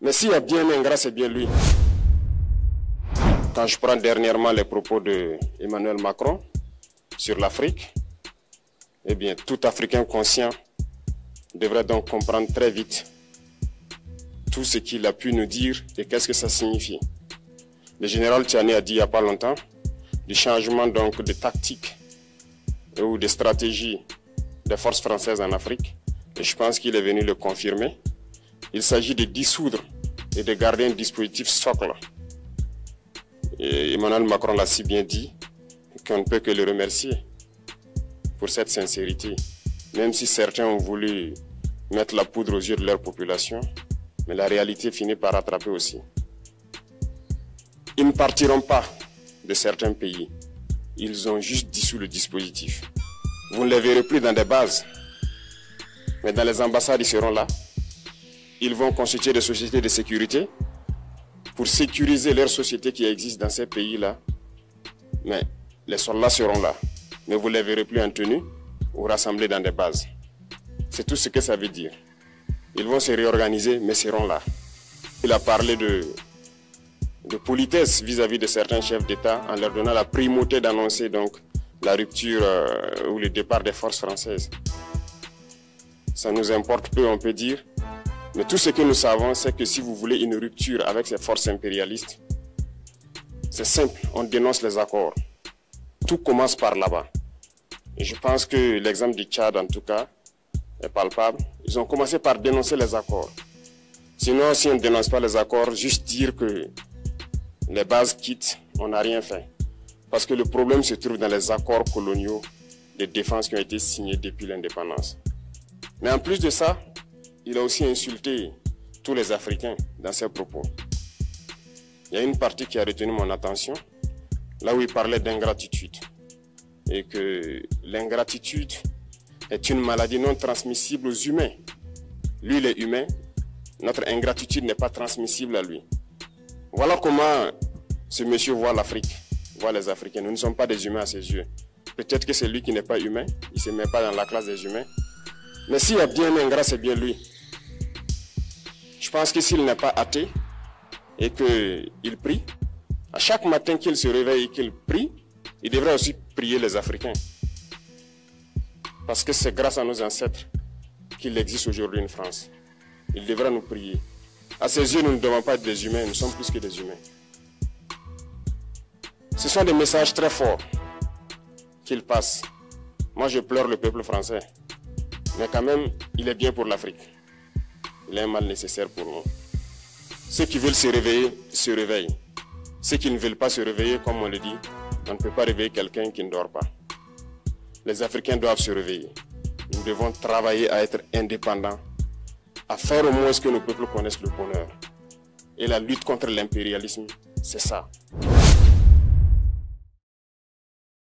Mais s'il y a bien un ingrat, c'est bien lui. Quand je prends dernièrement les propos d'Emmanuel Macron sur l'Afrique, eh bien, tout Africain conscient devrait donc comprendre très vite tout ce qu'il a pu nous dire et qu'est-ce que ça signifie. Le général Tchiani a dit il n'y a pas longtemps du changement donc de tactique ou de stratégie des forces françaises en Afrique. Et je pense qu'il est venu le confirmer. Il s'agit de dissoudre et de garder un dispositif socle. Et Emmanuel Macron l'a si bien dit qu'on ne peut que le remercier pour cette sincérité. Même si certains ont voulu mettre la poudre aux yeux de leur population, mais la réalité finit par rattraper aussi. Ils ne partiront pas de certains pays. Ils ont juste dissous le dispositif. Vous ne les verrez plus dans des bases, mais dans les ambassades, ils seront là. Ils vont constituer des sociétés de sécurité pour sécuriser leurs sociétés qui existent dans ces pays-là. Mais les soldats seront là. Mais vous ne les verrez plus en tenue ou rassemblés dans des bases. C'est tout ce que ça veut dire. Ils vont se réorganiser, mais seront là. Il a parlé de politesse vis-à-vis de certains chefs d'État en leur donnant la primauté d'annoncer donc la rupture ou le départ des forces françaises. Ça nous importe peu, on peut dire. Mais tout ce que nous savons, c'est que si vous voulez une rupture avec ces forces impérialistes, c'est simple, on dénonce les accords. Tout commence par là-bas. Et je pense que l'exemple du Tchad, en tout cas, est palpable. Ils ont commencé par dénoncer les accords. Sinon, si on ne dénonce pas les accords, juste dire que les bases quittent, on n'a rien fait. Parce que le problème se trouve dans les accords coloniaux de défense qui ont été signés depuis l'indépendance. Mais en plus de ça, il a aussi insulté tous les Africains dans ses propos. Il y a une partie qui a retenu mon attention, là où il parlait d'ingratitude. Et que l'ingratitude est une maladie non transmissible aux humains. Lui, il est humain, notre ingratitude n'est pas transmissible à lui. Voilà comment ce monsieur voit l'Afrique, voit les Africains. Nous ne sommes pas des humains à ses yeux. Peut-être que c'est lui qui n'est pas humain, il ne se met pas dans la classe des humains. Mais s'il y a bien un ingrat, c'est bien lui. Je pense que s'il n'est pas athée et qu'il prie, à chaque matin qu'il se réveille et qu'il prie, il devrait aussi prier les Africains. Parce que c'est grâce à nos ancêtres qu'il existe aujourd'hui une France. Il devrait nous prier. À ses yeux, nous ne devons pas être des humains, nous sommes plus que des humains. Ce sont des messages très forts qu'il passe. Moi, je pleure le peuple français. Mais quand même, il est bien pour l'Afrique. Il est un mal nécessaire pour nous. Ceux qui veulent se réveiller, se réveillent. Ceux qui ne veulent pas se réveiller, comme on le dit, on ne peut pas réveiller quelqu'un qui ne dort pas. Les Africains doivent se réveiller. Nous devons travailler à être indépendants, à faire au moins ce que nos peuples connaissent le bonheur. Et la lutte contre l'impérialisme, c'est ça.